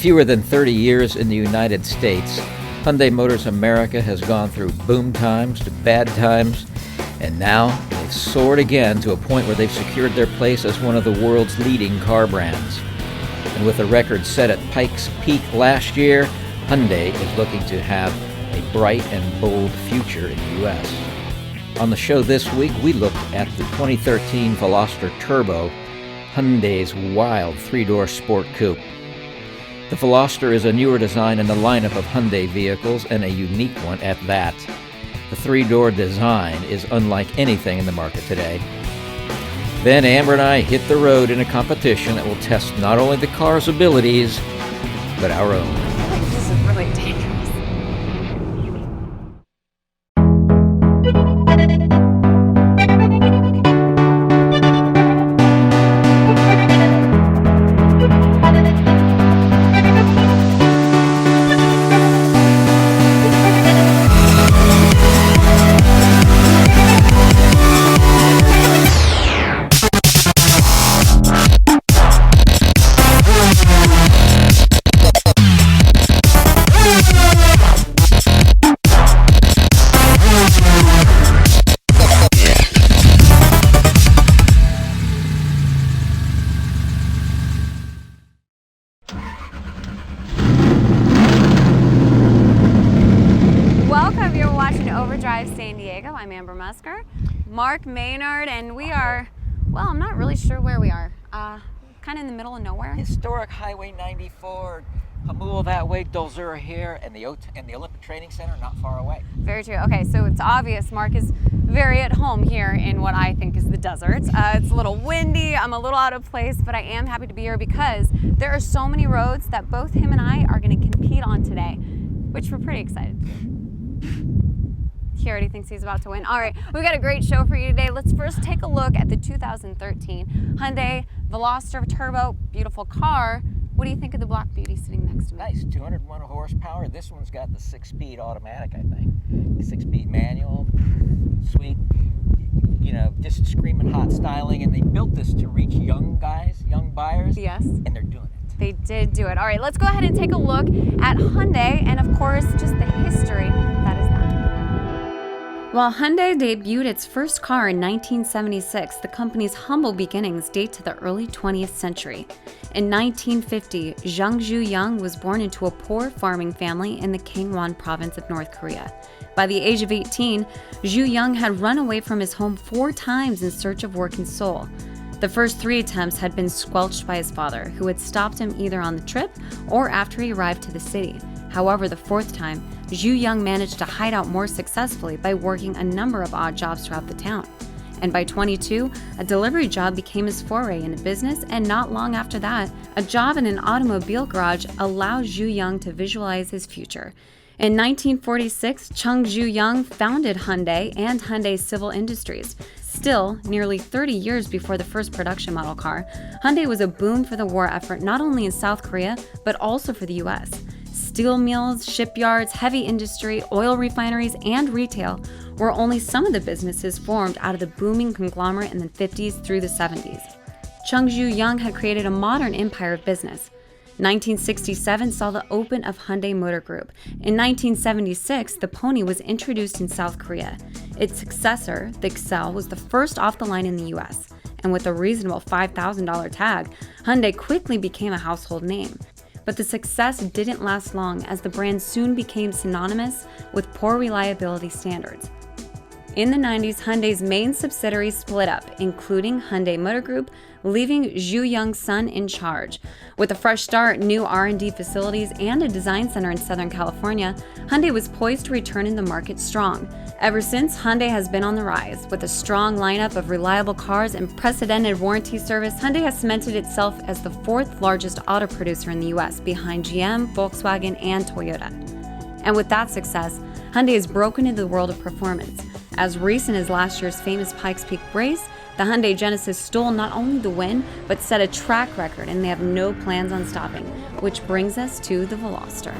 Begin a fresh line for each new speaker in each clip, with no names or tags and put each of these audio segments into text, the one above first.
fewer than 30 years in the United States, Hyundai Motors America has gone through boom times to bad times, and now they've soared again to a point where they've secured their place as one of the world's leading car brands. And with a record set at Pikes Peak last year, Hyundai is looking to have a bright and bold future in the U.S. On the show this week, we looked at the 2013 Veloster Turbo, Hyundai's wild three-door sport coupe. The Veloster is a newer design in the lineup of Hyundai vehicles, and a unique one at that. The three-door design is unlike anything in the market today. Then Amber and I hit the road in a competition that will test not only the car's abilities, but our own.
I think this is really dangerous. Overdrive San Diego. I'm Amber Musker, Mark Maynard, and we are, well, I'm not really sure where we are. Kind of in the middle of nowhere.
Historic Highway 94, Hamul that way, Dulzura here, and the Olympic Training Center not far away.
Very true. Okay, so it's obvious Mark is very at home here in what I think is the desert. It's a little windy, I'm a little out of place, but I am happy to be here because there are so many roads that both him and I are going to compete on today, which we're pretty excited to do. He already thinks he's about to win. All right, we've got a great show for you today. Let's first take a look at the 2013 Hyundai Veloster Turbo. Beautiful car. What do you think of the Black Beauty sitting next to me?
Nice, 201 horsepower. This one's got the 6-speed automatic, I think. 6-speed manual, sweet, you know, just screaming hot styling. And they built this to reach young guys, young buyers.
Yes.
And they're doing it.
They did do it. All right, let's go ahead and take a look at Hyundai and, of course, just the history that is that. While Hyundai debuted its first car in 1976, the company's humble beginnings date to the early 20th century. In 1950, Jung Ju-young was born into a poor farming family in the Gangwon province of North Korea. By the age of 18, Ju-young had run away from his home 4 times in search of work in Seoul. The first 3 attempts had been squelched by his father, who had stopped him either on the trip or after he arrived to the city. However, the 4th time, Ju-young managed to hide out more successfully by working a number of odd jobs throughout the town. And by 22, a delivery job became his foray into business, and not long after that, a job in an automobile garage allowed Ju-young to visualize his future. In 1946, Chung Ju-young founded Hyundai and Hyundai Civil Industries. Still, nearly 30 years before the first production model car, Hyundai was a boom for the war effort not only in South Korea, but also for the US. Steel mills, shipyards, heavy industry, oil refineries, and retail were only some of the businesses formed out of the booming conglomerate in the 50s through the 70s. Chung Ju-young had created a modern empire of business. 1967 saw the open of Hyundai Motor Group. In 1976, the Pony was introduced in South Korea. Its successor, the Excel, was the first off the line in the US. And with a reasonable $5,000 tag, Hyundai quickly became a household name. But the success didn't last long, as the brand soon became synonymous with poor reliability standards. In the 90s, Hyundai's main subsidiaries split up, including Hyundai Motor Group, leaving Ju-young's son in charge. With a fresh start, new R&D facilities, and a design center in Southern California, Hyundai was poised to return in the market strong. Ever since, Hyundai has been on the rise. With a strong lineup of reliable cars and unprecedented warranty service, Hyundai has cemented itself as the 4th largest auto producer in the US, behind GM, Volkswagen, and Toyota. And with that success, Hyundai has broken into the world of performance. As recent as last year's famous Pikes Peak race, the Hyundai Genesis stole not only the win, but set a track record, and they have no plans on stopping, which brings us to the Veloster.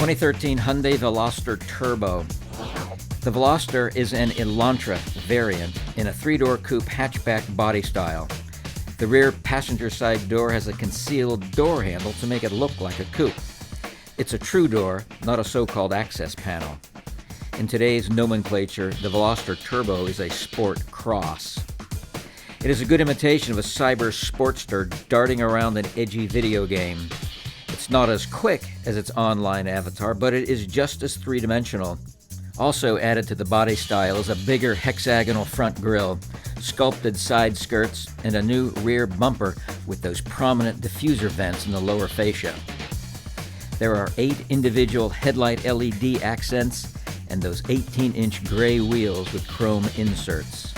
2013 Hyundai Veloster Turbo. The Veloster is an Elantra variant in a 3-door coupe hatchback body style. The rear passenger side door has a concealed door handle to make it look like a coupe. It's a true door, not a so-called access panel. In today's nomenclature, the Veloster Turbo is a sport cross. It is a good imitation of a cyber sportster darting around an edgy video game. It's not as quick as its online avatar, but it is just as three-dimensional. Also added to the body style is a bigger hexagonal front grille, sculpted side skirts, and a new rear bumper with those prominent diffuser vents in the lower fascia. There are 8 individual headlight LED accents and those 18-inch gray wheels with chrome inserts.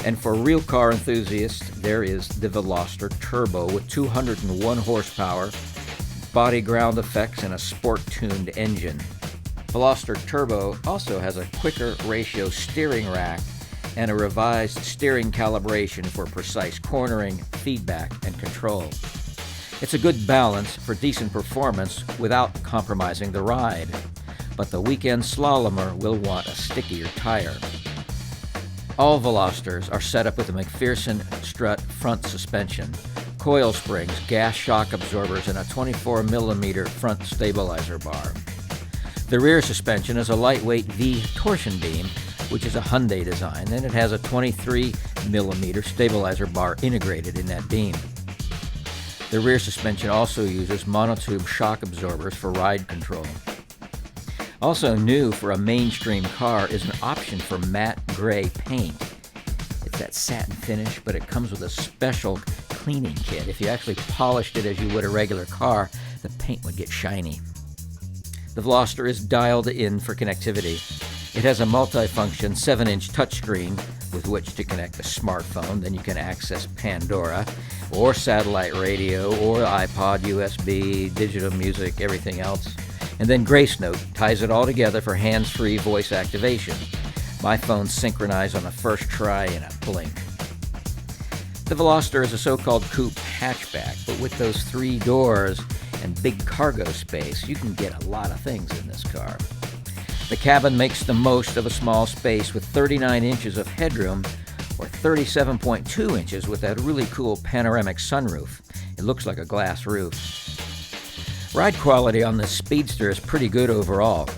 And for real car enthusiasts, there is the Veloster Turbo with 201 horsepower, body ground effects, and a sport-tuned engine. Veloster Turbo also has a quicker ratio steering rack and a revised steering calibration for precise cornering, feedback, and control. It's a good balance for decent performance without compromising the ride, but the weekend slalomer will want a stickier tire. All Velosters are set up with a McPherson strut front suspension, coil springs, gas shock absorbers, and a 24mm front stabilizer bar. The rear suspension is a lightweight V torsion beam, which is a Hyundai design, and it has a 23mm stabilizer bar integrated in that beam. The rear suspension also uses monotube shock absorbers for ride control. Also new for a mainstream car is an option for matte gray paint. It's that satin finish, but it comes with a special cleaning kit. If you actually polished it as you would a regular car, the paint would get shiny. The Veloster is dialed in for connectivity. It has a multi-function 7-inch touchscreen with which to connect a smartphone. Then you can access Pandora or satellite radio or iPod, USB, digital music, everything else. And then Grace Note ties it all together for hands-free voice activation. My phone's synchronized on the first try in a blink. The Veloster is a so-called coupe hatchback, but with those 3 doors and big cargo space, you can get a lot of things in this car. The cabin makes the most of a small space with 39 inches of headroom, or 37.2 inches with that really cool panoramic sunroof. It looks like a glass roof. Ride quality on this Speedster is pretty good overall.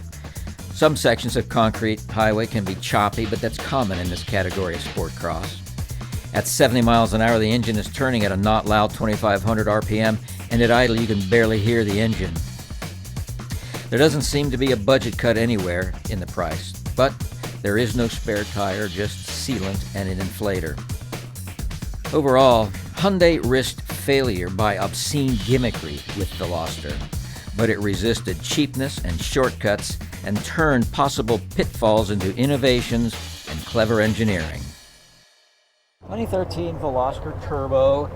Some sections of concrete highway can be choppy, but that's common in this category of sport cross. At 70 miles an hour, the engine is turning at a not loud 2,500 RPM, and at idle you can barely hear the engine. There doesn't seem to be a budget cut anywhere in the price, but there is no spare tire, just sealant and an inflator. Overall, Hyundai risked failure by obscene gimmickry with the Veloster, but it resisted cheapness and shortcuts and turned possible pitfalls into innovations and clever engineering. 2013 Veloster Turbo.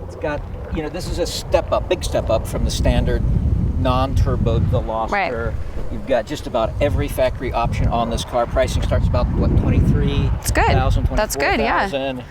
It's got, this is a step up, big step up from the standard non-turboed Veloster.
Right.
You've got just about every factory option on this car. Pricing starts about, $23,000,
It's good. That's good, yeah.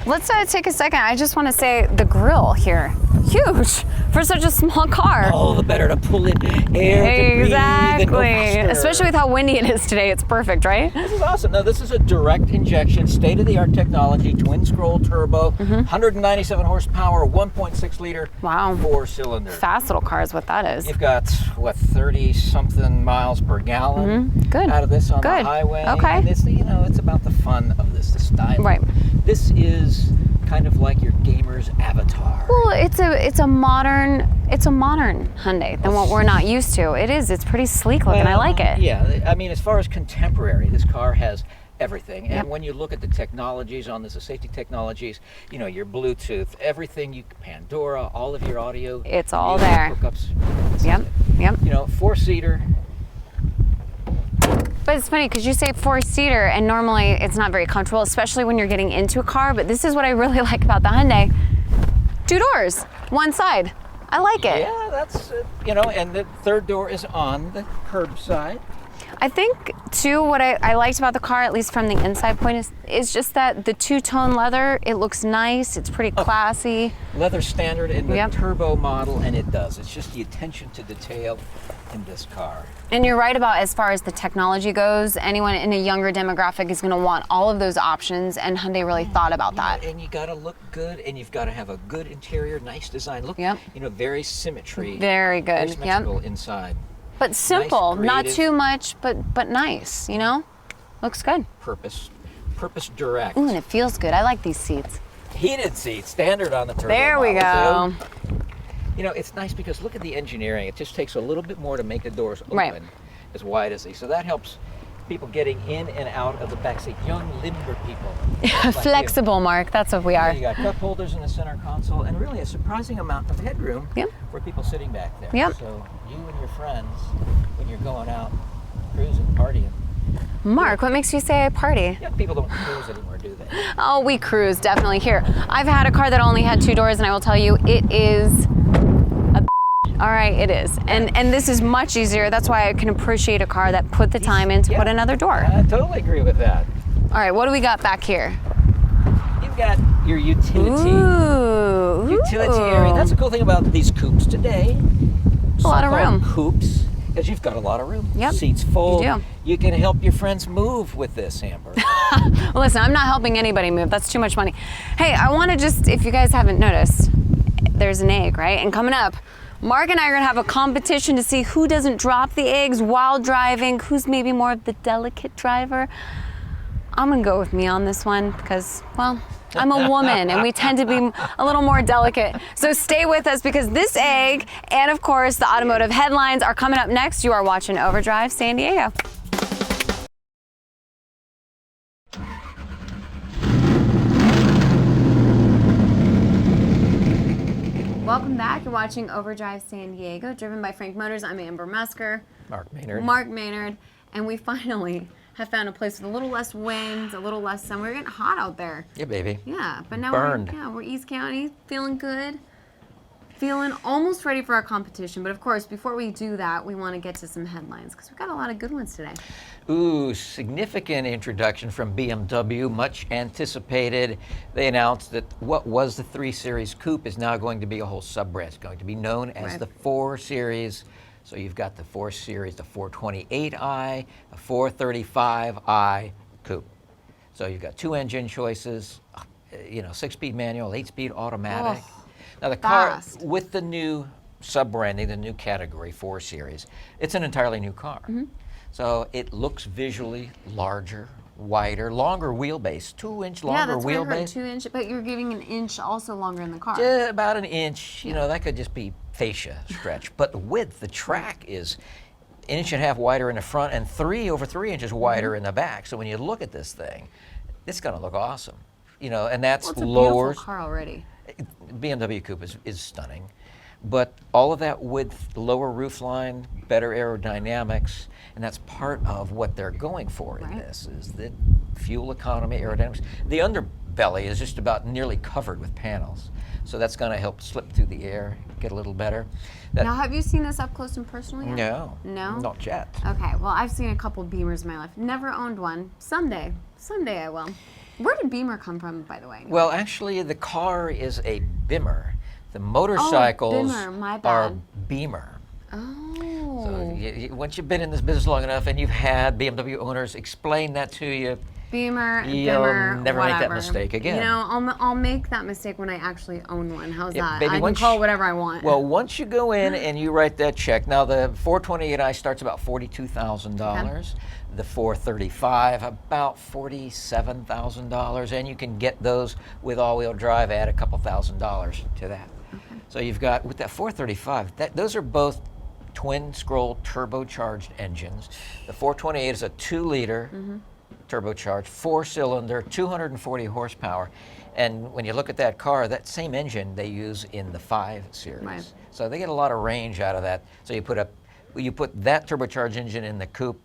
Let's take a second. I just want to say the grill here, huge for such a small car.
Oh, the better to pull in air
Exactly.
to breathe and go
Especially with how windy it is today. It's perfect, right?
This is awesome. Now, this is a direct injection, state-of-the-art technology, twin-scroll turbo, 197 horsepower, 1.6 liter,
Wow.
4-cylinder.
Fast little car is what that is.
You've got, 30-something miles per gallon
Good.
out of this on
Good.
the highway.
Okay.
And it's, it's about the fun of this, the style.
Right.
This is kind of like your gamer's avatar.
Well, it's a modern Hyundai than what we're not used to. It is. It's pretty sleek looking. I like it.
Yeah, I mean, as far as contemporary, this car has everything. And when you look at the technologies on this, the safety technologies, your Bluetooth, everything, Pandora, all of your audio.
It's all there.
Hookups.
Yep.
4-seater.
But it's funny because you say 4-seater, and normally it's not very comfortable, especially when you're getting into a car. But this is what I really like about the Hyundai: 2 doors, 1 side. I like it.
Yeah, that's and the 3rd door is on the curb side.
I think, too, what I liked about the car, at least from the inside point, is just that the two-tone leather, it looks nice, it's pretty classy.
Leather standard in the turbo model, and it does. It's just the attention to detail in this car.
And you're right about as far as the technology goes, anyone in a younger demographic is going to want all of those options, and Hyundai really thought about that.
And you got to look good, and you've got to have a good interior, nice design. Look, you know, very symmetry.
Very good.
Very symmetrical inside.
But simple,
nice,
not too much, but nice, you know? Looks good.
Purpose direct.
Ooh, and it feels good. I like these seats.
Heated seats, standard on the turbo
There we go.
Too. You know, it's nice because look at the engineering. It just takes a little bit more to make the doors open as wide as these. So that helps people getting in and out of the back seat. Young, limber people. Like
Flexible, Mark. That's what we are.
You got cup holders in the center console, and really a surprising amount of headroom for people sitting back there.
Yep.
So you and your friends, when you're going out cruising, partying.
Mark, what makes you say I party?
Yeah, people don't cruise anymore, do they?
Oh, we cruise, definitely. Here, I've had a car that only had 2 doors, and I will tell you, it is all right, it is. And this is much easier. That's why I can appreciate a car that put the time in to put another door.
I totally agree with that.
All right, what do we got back here?
You've got your utility.
Ooh.
Utilitarian. That's the cool thing about these coupes today.
A lot of room.
Coupes, because you've got a lot of room.
Yep.
Seats full.
You do.
You can help your friends move with this, Amber.
Well, listen, I'm not helping anybody move. That's too much money. Hey, I want to just, if you guys haven't noticed, there's an egg, right? And coming up, Mark and I are going to have a competition to see who doesn't drop the eggs while driving, who's maybe more of the delicate driver. I'm going to go with me on this one because, well, I'm a woman and we tend to be a little more delicate. So stay with us because this egg and, of course, the automotive headlines are coming up next. You are watching Overdrive San Diego. Welcome back. You're watching Overdrive San Diego, driven by Frank Motors. I'm Amber Musker.
Mark Maynard.
Mark Maynard. And we finally have found a place with a little less wind, a little less sun. We're getting hot out there.
Yeah, baby.
Yeah, but now
Burned.
we're East County, feeling good. Feeling almost ready for our competition. But of course, before we do that, we want to get to some headlines because we've got a lot of good ones today.
Ooh, significant introduction from BMW, much anticipated. They announced that what was the 3 Series coupe is now going to be a whole sub-brand. It's going to be known as the 4 Series. So you've got the 4 Series, the 428i, the 435i coupe. So you've got 2 engine choices, 6-speed manual, 8-speed automatic.
Oh,
now the car with the new sub-branding, the new category 4 Series, it's an entirely new car. Mm-hmm. So it looks visually larger, wider, longer wheelbase, 2-inch longer wheelbase.
2 inch, but you're giving an inch also longer in the car.
Yeah, about an inch. You know, that could just be fascia stretch. But the width, the track is 1.5 inches wider in the front and over 3 inches wider in the back. So when you look at this thing, it's going to look awesome. You know, and that's
it's a
lowers.
beautiful car already.
BMW coupe is stunning. But all of that width, lower roofline, better aerodynamics, and that's part of what they're going for in this, is the fuel economy, aerodynamics. The underbelly is just about nearly covered with panels. So that's going to help slip through the air, get a little better.
Now, have you seen this up close and personal yet?
No.
No?
Not yet.
Okay, well, I've seen a couple Beamers in my life. Never owned one. Someday I will. Where did Beamer come from, by the way?
Well, actually, the car is a Bimmer. The motorcycles are Beamer.
Oh.
So once you've been in this business long enough and you've had BMW owners explain that to you,
Beamer,
you'll
Bimmer,
never
whatever.
make that mistake again.
You know, I'll make that mistake when I actually own one. How's that?
Baby,
I can call it whatever I want.
Well, once you go in and you write that check, now the 428i starts about $42,000. Okay. The 435 about $47,000, and you can get those with all-wheel drive. Add a couple $1,000s to that. Okay. So you've got with that 435. Those are both twin-scroll turbocharged engines. The 428 is a 2-liter. Turbocharged, 4-cylinder, 240 horsepower. And when you look at that car, that same engine they use in the 5 Series. Right. So they get a lot of range out of that. So you put that turbocharged engine in the coupe,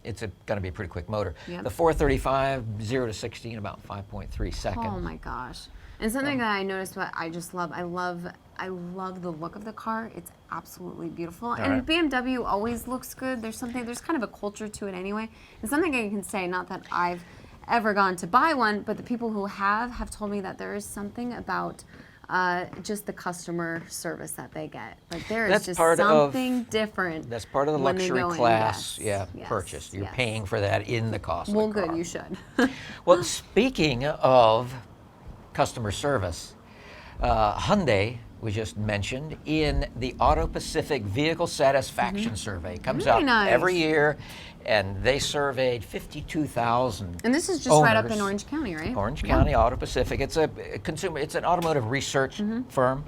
it's going to be a pretty quick motor. Yep. The 435, 0 to 60 in about 5.3 seconds.
Oh my gosh. And something that I noticed, what I just love, I love the look of the car. It's absolutely beautiful. And BMW always looks good. There's kind of a culture to it anyway. And something I can say, not that I've ever gone to buy one, but the people who have told me that there is something about just the customer service that they get. Like there is just something different.
That's part of the luxury class purchase. You're paying for that in the cost of the car.
Well, good, you should.
Well, speaking of customer service, Hyundai was just mentioned in the Auto Pacific Vehicle Satisfaction Survey. It comes out every year, and they surveyed 52,000
And this is just
owners.
right up in Orange County, right?
Orange County, Auto Pacific. It's an automotive research firm.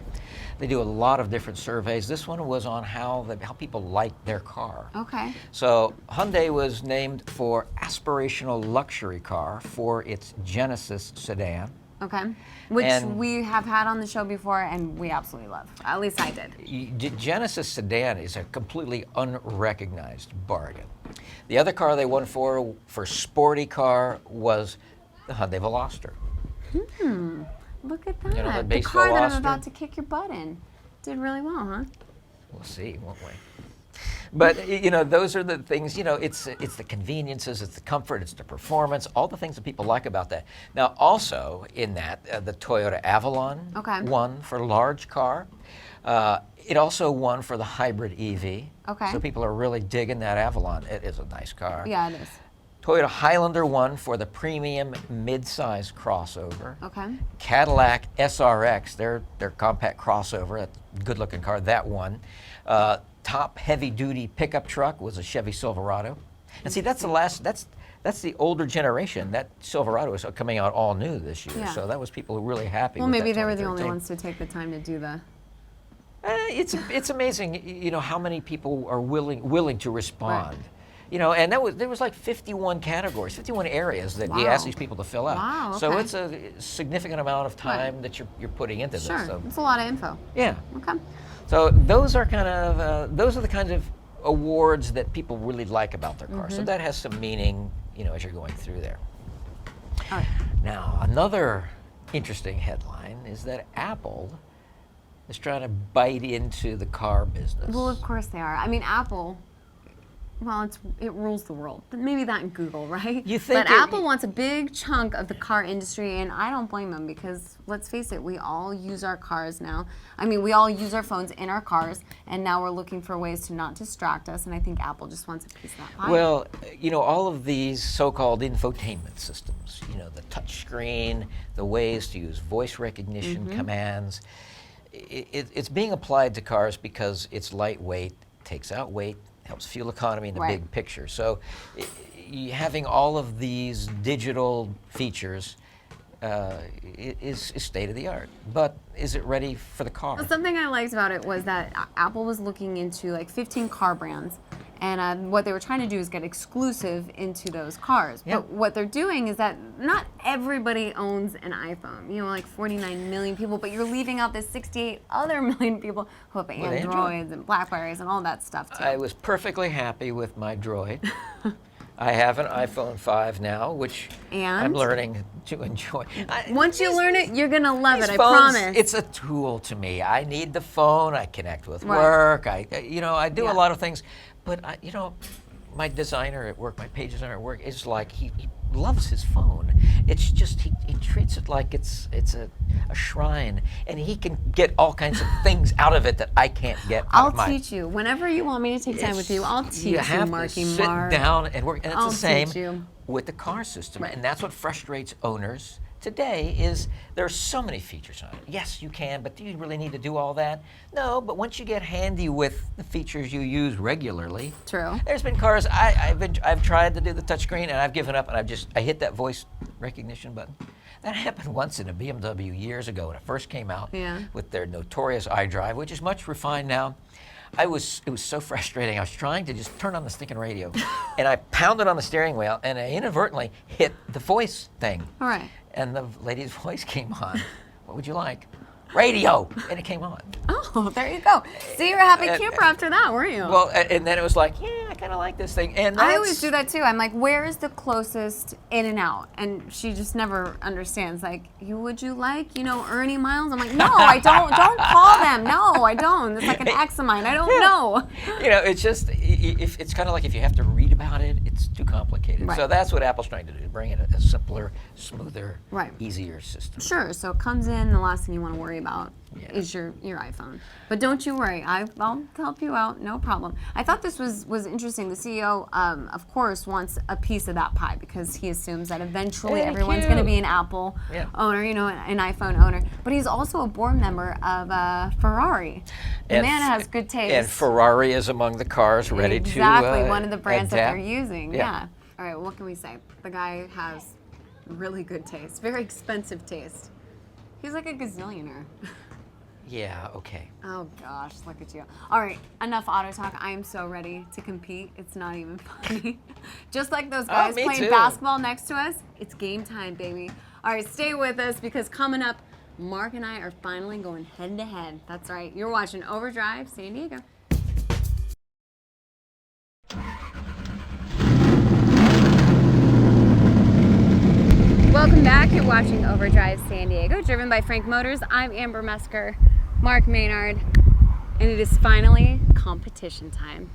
They do a lot of different surveys. This one was on how people like their car.
Okay.
So Hyundai was named for aspirational luxury car for its Genesis sedan.
Okay. Which we have had on the show before, and we absolutely love. At least I did.
Genesis sedan is a completely unrecognized bargain. The other car they won for sporty car was the Hyundai Veloster.
Look at that.
You know,
the car that I'm about to kick your butt in. Did really well, huh?
We'll see, won't we? But, you know, those are the things, you know, it's the conveniences, it's the comfort, it's the performance, all the things that people like about that. Now, also in that, the Toyota Avalon won for large car. It also won for the hybrid EV.
Okay.
So people are really digging that Avalon. It is a nice car.
Yeah, it is.
Toyota Highlander won for the premium mid-size crossover.
Okay.
Cadillac SRX, their compact crossover, a good-looking car, that won. Top heavy-duty pickup truck was a Chevy Silverado. And see, that's the older generation. That Silverado is coming out all new this year.
Yeah.
So that was people who were really happy with
maybe
that
they were the
2013.
only ones to take the time to do the...
It's amazing, you know, how many people are willing to respond. Right. You know, and there was like 51 categories, 51 areas that you asked these people to fill out.
Wow, okay.
So it's a significant amount of time that you're putting into this.
Sure,
So.
it's a lot of info.
Yeah.
Okay.
So those are the kinds of awards that people really like about their car. So that has some meaning, you know, as you're going through there.
All right.
Now, another interesting headline is that Apple is trying to bite into the car business.
Well, of course they are. I mean, Apple, well, it rules the world. But maybe not Google, right?
You think
but Apple wants a big chunk of the car industry, and I don't blame them because, let's face it, we all use our cars now. I mean, we all use our phones in our cars, and now we're looking for ways to not distract us, and I think Apple just wants a piece of that pie.
Well, you know, all of these so-called infotainment systems, you know, the touch screen, the ways to use voice recognition commands, it's being applied to cars because it's lightweight, takes out weight, helps fuel economy in the big picture. So having all of these digital features is state of the art. But is it ready for the car?
Well, something I liked about it was that Apple was looking into like 15 car brands. And what they were trying to do is get exclusive into those cars.
Yep.
But what they're doing is that not everybody owns an iPhone. You know, like 49 million people, but you're leaving out the 68 other million people who have Androids and BlackBerries and all that stuff too.
I was perfectly happy with my Droid. I have an iPhone 5 now, which I'm learning to enjoy.
Once you learn it, you're going to love it, I
phones,
promise.
It's a tool to me. I need the phone. I connect with work. I do a lot of things. But, my designer at work, my page designer at work, is like, he loves his phone. It's just, he treats it like it's a shrine. And he can get all kinds of things out of it that I can't get out of mine.
I'll teach you. Whenever you want me to take time with you, I'll teach you,
You have to sit down and work. And it's the same with the car system.
Right.
And that's what frustrates owners today is there are so many features on it. Yes, you can, but do you really need to do all that? No, but once you get handy with the features you use regularly.
True.
There's been cars, I've tried to do the touchscreen and I've given up and I hit that voice recognition button. That happened once in a BMW years ago when it first came out with their notorious iDrive, which is much refined now. It was so frustrating. I was trying to just turn on the stinking radio, and I pounded on the steering wheel, and I inadvertently hit the voice thing.
All right.
And the lady's voice came on. What would you like? Radio, and it came on.
Oh, there you go. See, you're a happy camper after that, weren't you?
Well, and then it was like, yeah, I kind of like this thing. And
I always do that too. I'm like, where is the closest in and out? And she just never understands. Like, would you like, Ernie Miles? I'm like, no, I don't. Don't call them. No, I don't. It's like an ex of mine. I don't know.
It's just, it's kind of like if you have to read about it, it's too complicated.
Right.
So that's what Apple's trying to do, bring in a simpler, smoother,
right.
easier system.
Sure. So it comes in, the last thing you want to worry about is your iPhone. But don't you worry. I'll help you out. No problem. I thought this was interesting. The CEO, of course, wants a piece of that pie because he assumes that eventually everyone's going to be an Apple owner, an iPhone owner. But he's also a board member of Ferrari. The man has good taste.
And Ferrari is among the cars ready to
exactly one of the brands
adapt.
that they're using. Yeah. All right. What can we say? The guy has really good taste. Very expensive taste. He's like a gazillionaire.
Yeah, okay.
Oh gosh, look at you. All right, enough auto talk. I am so ready to compete. It's not even funny. Just like those guys playing basketball next to us, it's game time, baby. All right, stay with us because coming up, Mark and I are finally going head to head. That's right. You're watching Overdrive San Diego. Welcome back. You're watching Overdrive San Diego, driven by Frank Motors. I'm Amber Mesker, Mark Maynard, and it is finally competition time.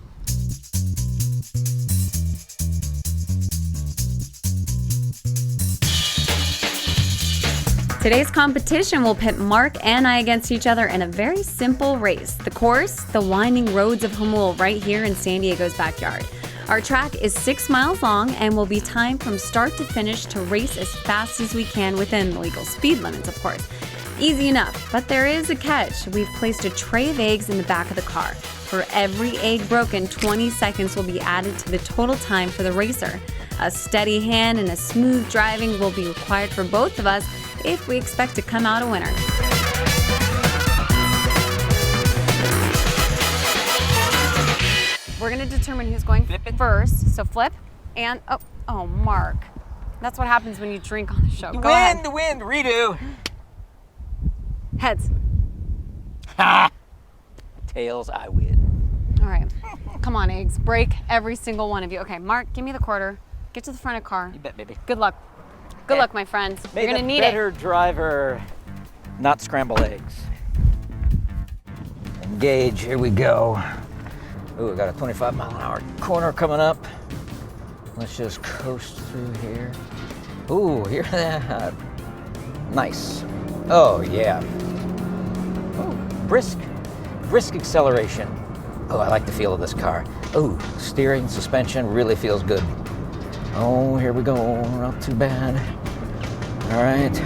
Today's competition will pit Mark and I against each other in a very simple race. The course, the winding roads of Jamul right here in San Diego's backyard. Our track is 6 miles long and will be timed from start to finish to race as fast as we can within the legal speed limits, of course. Easy enough, but there is a catch. We've placed a tray of eggs in the back of the car. For every egg broken, 20 seconds will be added to the total time for the racer. A steady hand and a smooth driving will be required for both of us if we expect to come out a winner. We're going to determine who's going first. So flip and, oh, Mark. That's what happens when you drink on the show. Go ahead.
The wind, redo.
Heads.
Ha! Tails, I win.
All right. Come on, eggs. Break every single one of you. Okay, Mark, give me the quarter. Get to the front of the car.
You bet, baby.
Good luck. Good luck, my friends.
May
You're going to need
better driver not scramble eggs. Engage, here we go. Ooh, we got a 25-mile-an-hour corner coming up. Let's just coast through here. Ooh, hear that? Nice. Oh, yeah. Oh, brisk acceleration. Oh, I like the feel of this car. Ooh, steering, suspension really feels good. Oh, here we go. Not too bad. All right.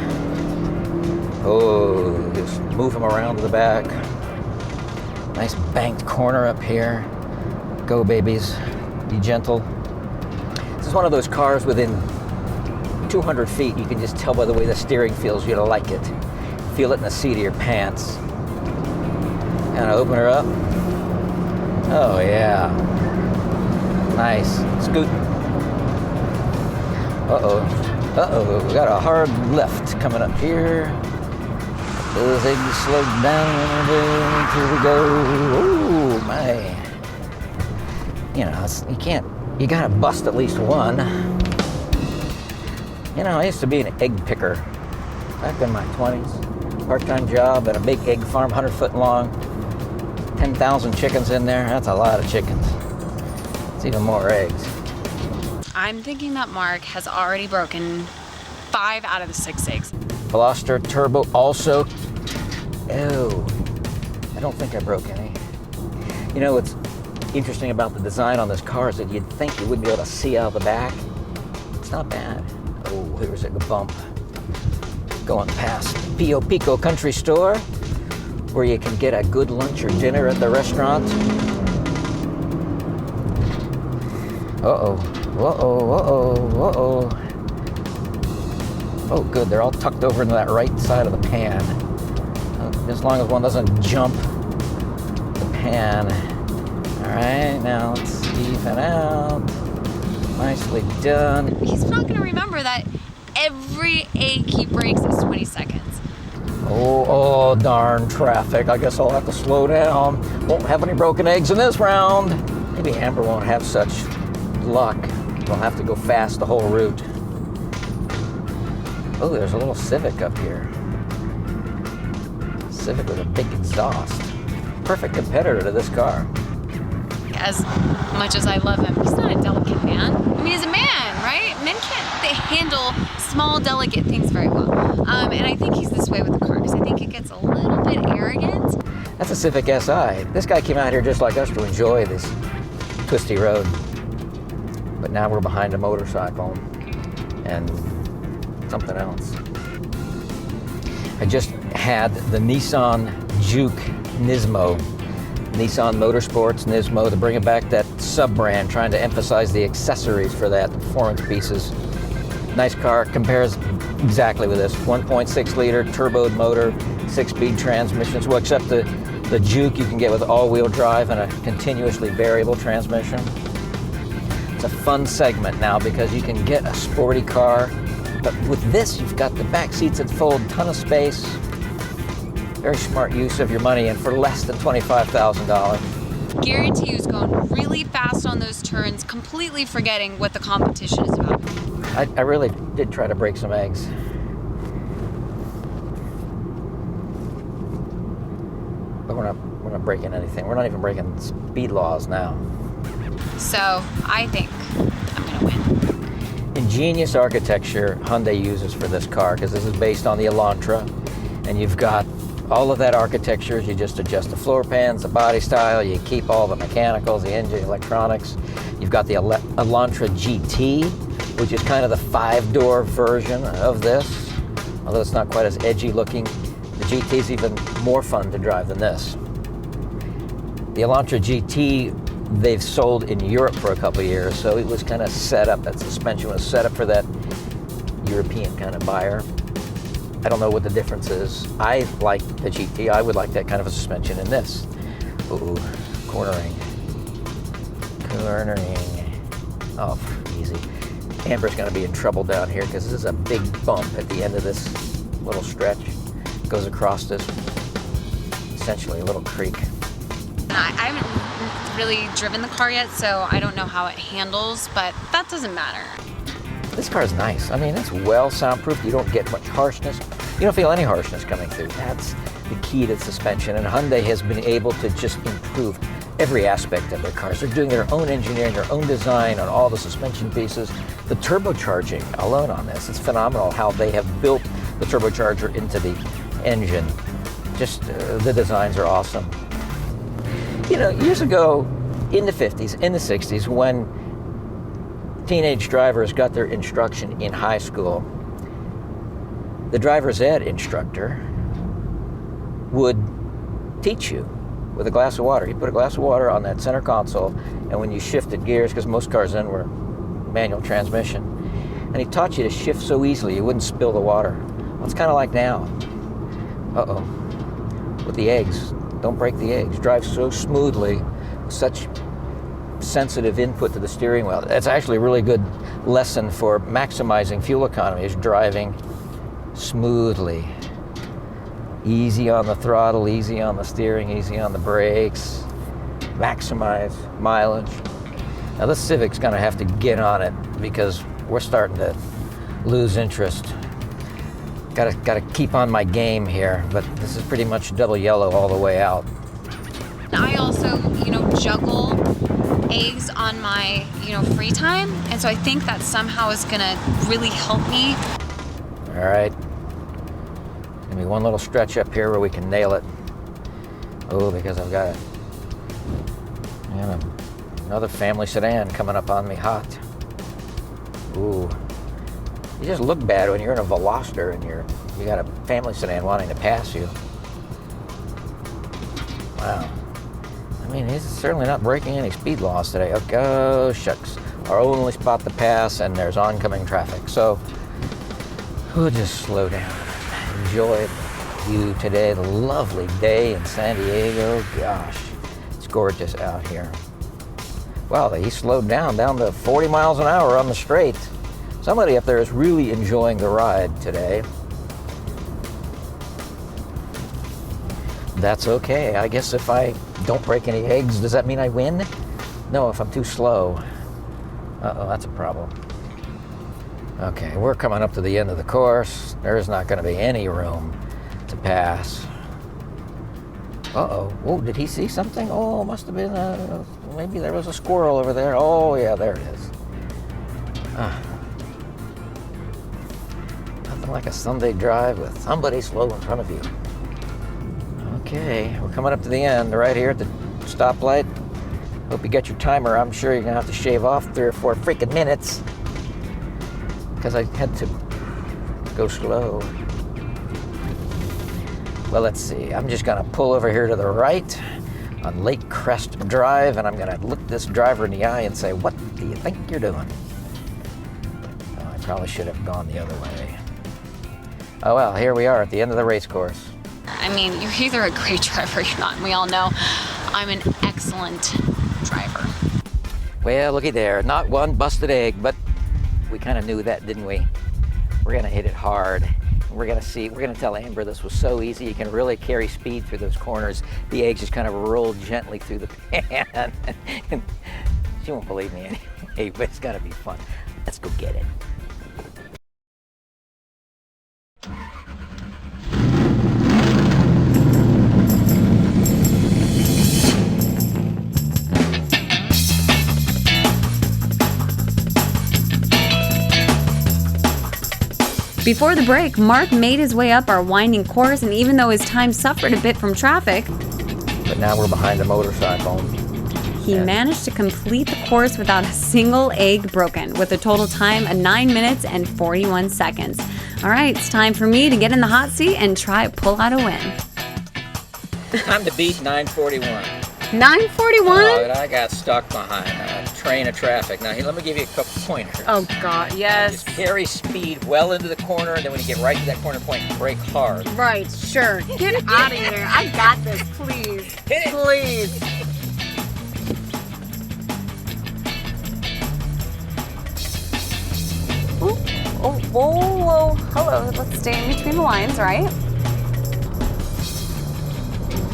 Oh, just move them around to the back. Nice banked corner up here. Go, babies. Be gentle. This is one of those cars within 200 feet. You can just tell by the way the steering feels you're gonna like it. Feel it in the seat of your pants. And open her up. Oh, yeah. Nice. Scoot. Uh-oh. We got a hard left coming up here. Those eggs slowed down a bit. Here we go. Ooh, my. You gotta bust at least one. I used to be an egg picker back in my 20s. Part-time job at a big egg farm, 100 foot long. 10,000 chickens in there. That's a lot of chickens. It's even more eggs.
I'm thinking that Mark has already broken 5 out of the 6 eggs.
Veloster Turbo also. Oh, I don't think I broke any. What's interesting about the design on this car is that you'd think you wouldn't be able to see out the back. It's not bad. Oh, here's a bump. Going past Pio Pico Country Store, where you can get a good lunch or dinner at the restaurant. Uh-oh. Oh, good. They're all tucked over into that right side of the pan. As long as one doesn't jump the pan. All right, now let's even out. Nicely done.
He's not going to remember that every egg he breaks is 20 seconds.
Oh, darn traffic. I guess I'll have to slow down. Won't have any broken eggs in this round. Maybe Amber won't have such luck. We'll have to go fast the whole route. Oh, there's a little Civic up here. Civic with a big exhaust. Perfect competitor to this car.
As much as I love him, he's not a delicate man. I mean, he's a man, right? Men can't handle small, delicate things very well. And I think he's this way with the car because I think it gets a little bit arrogant.
That's a Civic Si. This guy came out here just like us to enjoy this twisty road. But now we're behind a motorcycle and something else. I just had the Nissan Juke Nismo. Nissan Motorsports Nismo, to bring it back, that sub-brand, trying to emphasize the accessories for that, the performance pieces. Nice car, compares exactly with this. 1.6 liter turboed motor, 6-speed transmissions. Well, except the Juke you can get with all-wheel drive and a continuously variable transmission. It's a fun segment now because you can get a sporty car, but with this you've got the back seats that fold, ton of space. Very smart use of your money, and for less than $25,000.
Guarantee you he's going really fast on those turns, completely forgetting what the competition is about.
I really did try to break some eggs. But we're not breaking anything. We're not even breaking speed laws now.
So I think I'm gonna win.
Ingenious architecture Hyundai uses for this car, because this is based on the Elantra, and you've got all of that architecture. You just adjust the floor pans, the body style, you keep all the mechanicals, the engine, electronics. You've got the Elantra GT, which is kind of the 5-door version of this, although it's not quite as edgy looking. The GT is even more fun to drive than this. The Elantra GT, they've sold in Europe for a couple of years, so it was kind of set up, that suspension was set up for that European kind of buyer. I don't know what the difference is. I like the GT. I would like that kind of a suspension in this. Ooh, cornering. Oh, easy. Amber's gonna be in trouble down here because this is a big bump at the end of this little stretch. It goes across this, essentially a little creek.
I haven't really driven the car yet, so I don't know how it handles, but that doesn't matter.
This car is nice. I mean, it's well soundproofed. You don't get much harshness. You don't feel any harshness coming through. That's the key to suspension. And Hyundai has been able to just improve every aspect of their cars. They're doing their own engineering, their own design on all the suspension pieces. The turbocharging alone on this, it's phenomenal how they have built the turbocharger into the engine. Just the designs are awesome. You know, years ago, in the 50s, in the 60s, when teenage drivers got their instruction in high school, the driver's ed instructor would teach you with a glass of water. He put a glass of water on that center console, and when you shifted gears, because most cars then were manual transmission, and he taught you to shift so easily you wouldn't spill the water. Well, it's kind of like now. Uh-oh. With the eggs. Don't break the eggs. Drive so smoothly, such sensitive input to the steering wheel. That's actually a really good lesson for maximizing fuel economy, is driving smoothly. Easy on the throttle, easy on the steering, easy on the brakes. Maximize mileage. Now this Civic's gonna have to get on it because we're starting to lose interest. Gotta keep on my game here, but this is pretty much double yellow all the way out.
I also, juggle eggs on my, free time, and so I think that somehow is gonna really help me.
All right. Give me one little stretch up here where we can nail it. Oh, because I've got another family sedan coming up on me hot. Ooh. You just look bad when you're in a Veloster and you got a family sedan wanting to pass you. Wow. I mean, he's certainly not breaking any speed laws today. Okay, oh, shucks. Our only spot to pass, and there's oncoming traffic. So we'll just slow down. Enjoy the view today. The lovely day in San Diego. Gosh, it's gorgeous out here. Wow, he slowed down to 40 miles an hour on the straight. Somebody up there is really enjoying the ride today. That's okay. I guess if I don't break any eggs, does that mean I win? know if I'm too slow. Uh-oh, that's a problem. Okay, we're coming up to the end of the course. There's not going to be any room to pass. Uh-oh. Oh, did he see something? Oh, must have been maybe there was a squirrel over there. Oh, yeah, there it is. Nothing like a Sunday drive with somebody slow in front of you. Okay, we're coming up to the end right here at the stoplight. Hope you got your timer. I'm sure you're going to have to shave off 3 or 4 freaking minutes because I had to go slow. Well, let's see. I'm just going to pull over here to the right on Lake Crest Drive, and I'm going to look this driver in the eye and say, what do you think you're doing? Oh, I probably should have gone the other way. Oh, well, here we are at the end of the race course.
I mean, you're either a great driver or you're not. And we all know I'm an excellent driver.
Well, looky there. Not one busted egg, but we kind of knew that, didn't we? We're going to hit it hard. We're going to tell Amber this was so easy. You can really carry speed through those corners. The eggs just kind of roll gently through the pan. She won't believe me anyway, but it's got to be fun. Let's go get it.
Before the break, Mark made his way up our winding course, and even though his time suffered a bit from traffic,
but now we're behind a motorcycle.
He managed to complete the course without a single egg broken, with a total time of 9 minutes and 41 seconds. All right, it's time for me to get in the hot seat and try to pull out a win.
Time to beat 941.
941?
Oh, I got stuck behind a train of traffic. Now, here, let me give you a couple pointers.
Oh, God, yes.
Just carry speed well into the corner, and then when you get right to that corner point, brake hard.
Right, sure. Get out of here. I got this, please.
Hit it.
Please. Ooh. Oh, whoa. Hello. Let's stay in between the lines, right?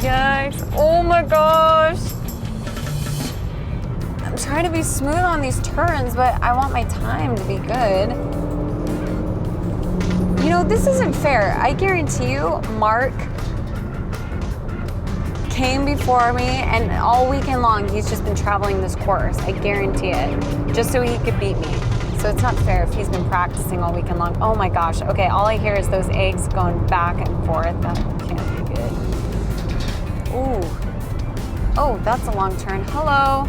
Yikes. Oh my gosh. I'm trying to be smooth on these turns, but I want my time to be good. You know, this isn't fair. I guarantee you, Mark came before me, and all weekend long, he's just been traveling this course. I guarantee it. Just so he could beat me. So it's not fair if he's been practicing all weekend long. Oh my gosh. Okay, all I hear is those eggs going back and forth. That can't be good. Ooh. Oh, that's a long turn. Hello.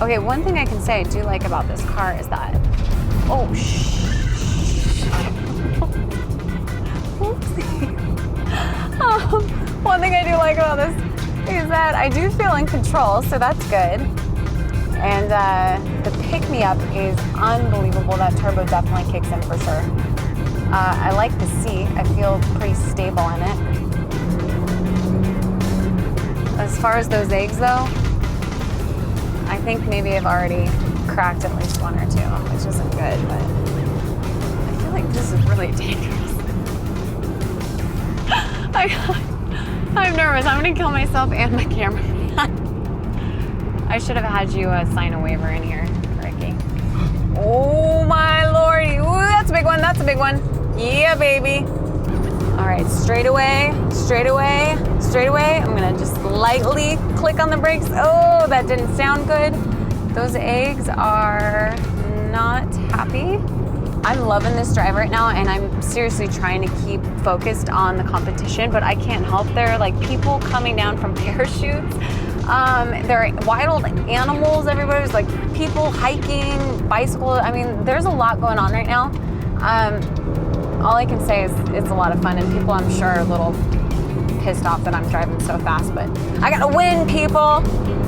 Okay, one thing I can say I do like about this car is that, oh, Whoopsie. One thing I do like about this is that I do feel in control, so that's good. And the pick-me-up is unbelievable. That turbo definitely kicks in for sure. I like the seat. I feel pretty stable in it. As far as those eggs, though, I think maybe I've already cracked at least 1 or 2, which isn't good, but I feel like this is really dangerous. I'm nervous. I'm going to kill myself and my camera. I should have had you sign a waiver in here, Ricky. Oh, my lordy. Ooh, that's a big one. That's a big one. Yeah, baby. All right, straight away. I'm gonna just lightly click on the brakes. Oh, that didn't sound good. Those eggs are not happy. I'm loving this drive right now, and I'm seriously trying to keep focused on the competition, but I can't help. There are like people coming down from parachutes. There are wild animals everywhere. There's like people hiking, bicycles. I mean, there's a lot going on right now. All I can say is it's a lot of fun, and people I'm sure are a little pissed off that I'm driving so fast, but I gotta win, people.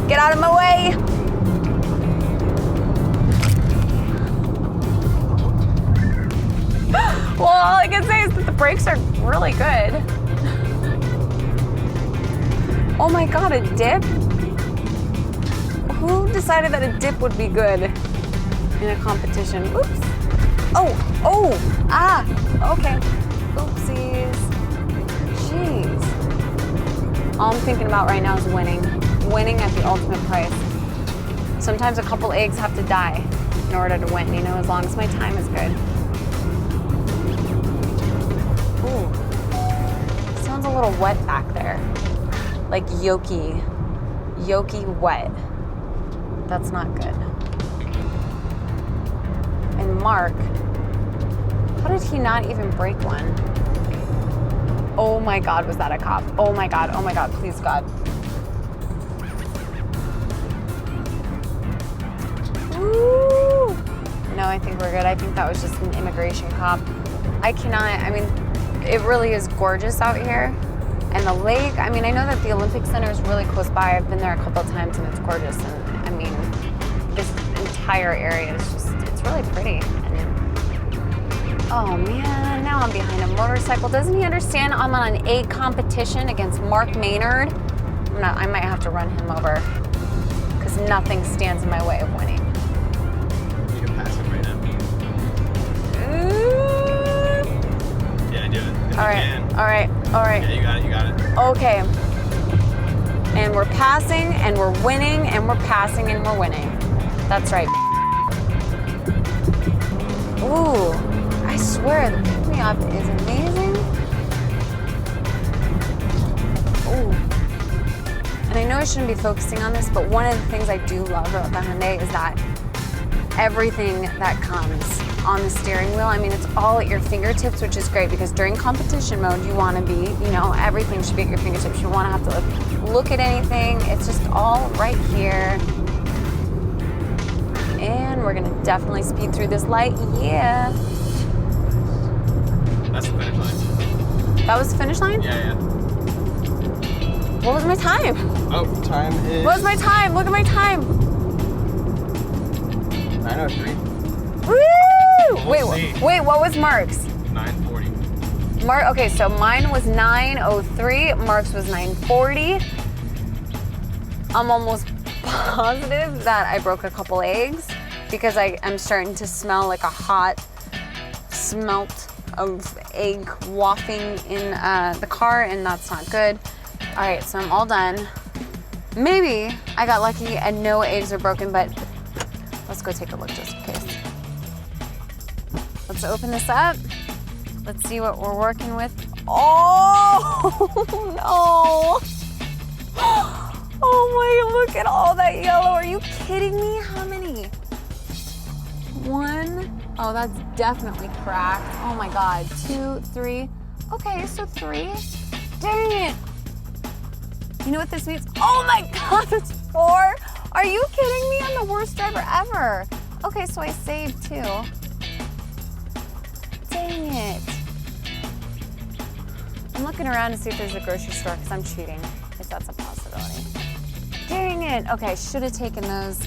Get out of my way. Well, all I can say is that the brakes are really good. Oh my God, a dip? Who decided that a dip would be good in a competition? Oops. Okay. Oopsies. Jeez. All I'm thinking about right now is winning. winning at the ultimate price. Sometimes a couple eggs have to die in order to win, you know, as long as my time is good. Ooh. Sounds a little wet back there. Like yolky wet. That's not good. And Mark, how did he not even break one? Oh my God, was that a cop? Oh my God, please God. Ooh. No, I think we're good. I think that was just an immigration cop. I mean, it really is gorgeous out here. And the lake, I mean, I know that the Olympic Center is really close by. I've been there a couple of times and it's gorgeous. And I mean, this entire area is just, it's really pretty. Oh man, now I'm behind a motorcycle. Doesn't he understand I'm on an egg competition against Mark Maynard? I might have to run him over because nothing stands in my way of winning.
You can pass him right now. Yeah, do it.
All right.
Yeah, you got it.
Okay. And we're passing, and we're winning, and we're passing, and we're winning. That's right. Ooh. I swear, the pick-me-up is amazing. Ooh. And I know I shouldn't be focusing on this, but one of the things I do love about the Hyundai is that everything that comes on the steering wheel, I mean, it's all at your fingertips, which is great because during competition mode, you want to be, you know, everything should be at your fingertips. You want to have to look at anything. It's just all right here. And we're going to definitely speed through this light. Yeah.
That's the finish line.
That was the finish line?
Yeah.
What was my time?
Oh, time is...
What was my time? Look at my time.
9:03.
Woo!
We'll see.
Wait, what was Mark's?
9:40.
Okay, so mine was 9:03, Mark's was 9:40. I'm almost positive that I broke a couple eggs because I'm starting to smell like a hot smelt of egg wafting in the car, and that's not good. All right, so I'm all done. Maybe I got lucky and no eggs are broken, but let's go take a look just in case. Let's open this up. Let's see what we're working with. Oh, no. Oh my, look at all that yellow. Are you kidding me? How many? One. Oh, that's definitely cracked. Oh my God. 2, 3. Okay, so 3. Dang it. You know what this means? Oh my God, it's 4. Are you kidding me? I'm the worst driver ever. Okay, so I saved 2. Dang it. I'm looking around to see if there's a grocery store because I'm cheating, if that's a possibility. Dang it. Okay, should have taken those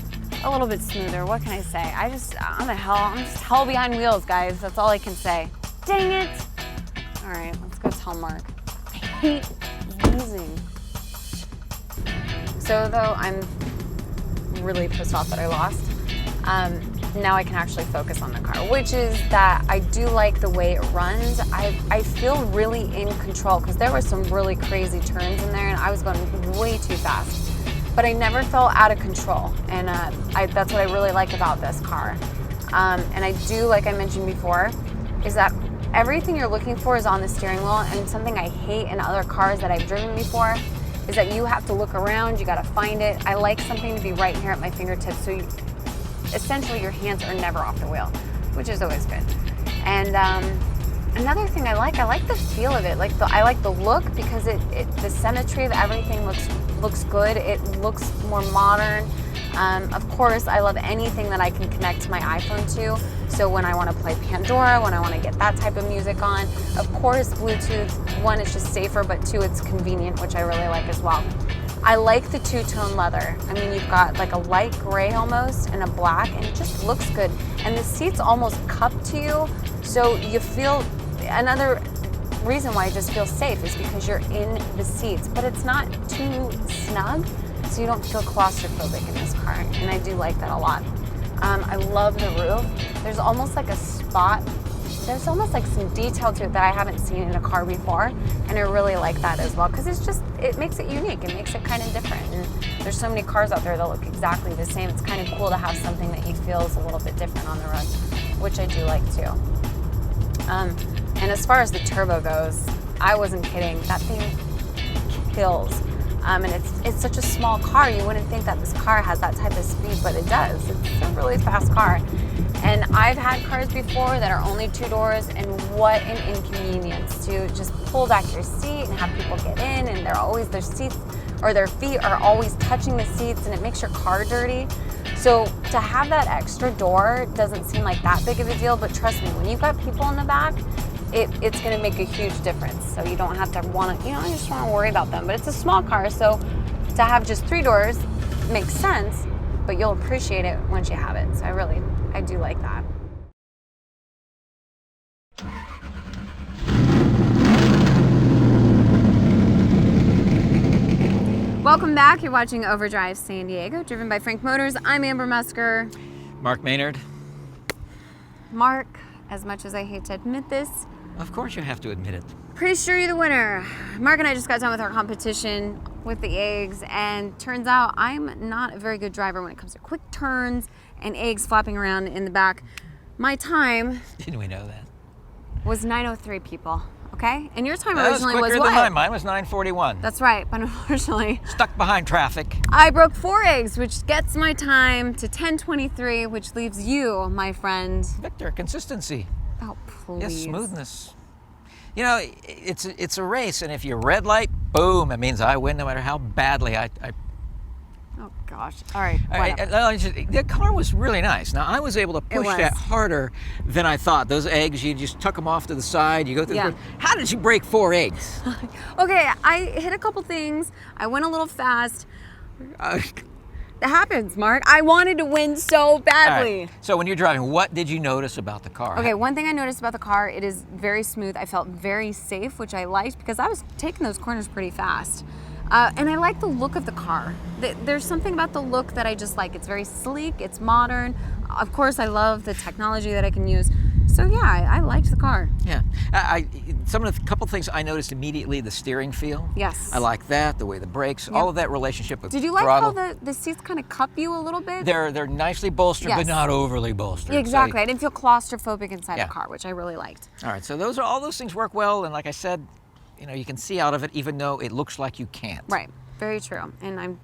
a little bit smoother. What can I say? I'm just hell behind wheels, guys. That's all I can say. Dang it. All right, let's go tell Mark. I hate losing. So though I'm really pissed off that I lost, now I can actually focus on the car, which is that I do like the way it runs. I feel really in control because there were some really crazy turns in there and I was going way too fast. But I never felt out of control, and that's what I really like about this car. And I do, like I mentioned before, is that everything you're looking for is on the steering wheel, and something I hate in other cars that I've driven before is that you have to look around, you gotta find it. I like something to be right here at my fingertips, so essentially your hands are never off the wheel, which is always good. And another thing I like the feel of it. I like the look because the symmetry of everything looks good. It looks more modern. Of course, I love anything that I can connect to my iPhone to. So when I want to play Pandora, when I want to get that type of music on, of course, Bluetooth, 1, it's just safer, but 2, it's convenient, which I really like as well. I like the two-tone leather. I mean, you've got like a light gray almost and a black, and it just looks good. And the seats almost cup to you, so you feel, another reason why I just feel safe is because you're in the seats, but it's not too snug, so you don't feel claustrophobic in this car, and I do like that a lot. I love the roof. There's almost like a spot there's almost like some detail to it that I haven't seen in a car before, and I really like that as well because it makes it unique. It makes it kind of different. And there's so many cars out there that look exactly the same. It's kind of cool to have something that you feel is a little bit different on the road, which I do like too. And as far as the turbo goes, I wasn't kidding. That thing kills. And it's such a small car. You wouldn't think that this car has that type of speed, but it does. It's a really fast car. And I've had cars before that are only 2 doors, and what an inconvenience to just pull back your seat and have people get in, and their seats or their feet are always touching the seats, and it makes your car dirty. So to have that extra door doesn't seem like that big of a deal, but trust me, when you've got people in the back, it's going to make a huge difference. So you don't have to you just want to worry about them. But it's a small car, so to have just 3 doors makes sense, but you'll appreciate it once you have it. So I do like that. Welcome back. You're watching Overdrive San Diego, driven by Frank Motors. I'm Amber Musker.
Mark Maynard.
Mark, as much as I hate to admit this,
Of course you have to admit it.
pretty sure you're the winner. Mark and I just got done with our competition with the eggs, and turns out I'm not a very good driver when it comes to quick turns and eggs flapping around in the back. My time
Didn't we know that?
was 9:03, people. Okay? And your time
That was
originally
quicker
was
than
what?
mine. Mine was 9:41.
That's right, but unfortunately,
Stuck behind traffic.
I broke 4 eggs, which gets my time to 10:23, which leaves you, my friend.
Victor, consistency.
Oh, please.
Yes, smoothness. You know, it's a race, and if you red light, boom, it means I win no matter how badly I
Oh, gosh. All right, whatever.
the car was really nice. Now, I was able to push
was.
that harder than I thought. Those eggs, you just tuck them off to the side. You go through
Yeah.
How did you break 4 eggs?
Okay, I hit a couple things. I went a little fast. It happens, Mark. I wanted to win so
All
badly.
right. So when you're driving, what did you notice about the car?
Okay, one thing I noticed about the car, it is very smooth. I felt very safe, which I liked because I was taking those corners pretty fast. And I like the look of the car. There's something about the look that I just like. It's very sleek, it's modern. Of course, I love the technology that I can use. So yeah, I liked the car.
Yeah. Couple things I noticed immediately, the steering feel.
Yes.
I like that, the way the brakes,
Yep.
all of that relationship with
Did you like
throttle.
how the seats kind of cup you a little bit?
They're nicely bolstered,
Yes.
but not overly bolstered. So
Exactly. I didn't feel claustrophobic inside
Yeah.
the car, which I really liked.
all right, so all those things work well, and like I said, you can see out of it even though it looks like you can't.
Right. Very true. And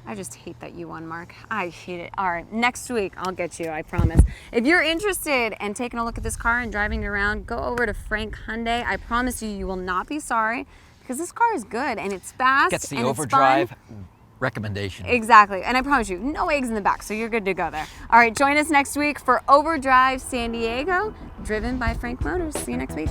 I just hate that you won, Mark. I hate it. All right, next week I'll get you, I promise. If you're interested in taking a look at this car and driving it around, go over to Frank Hyundai. I promise you will not be sorry because this car is good and it's fast.
Gets the
and
Overdrive
It's fun.
recommendation.
Exactly. And I promise you, no eggs in the back, so you're good to go there. All right, join us next week for Overdrive San Diego, driven by Frank Motors. See you next week.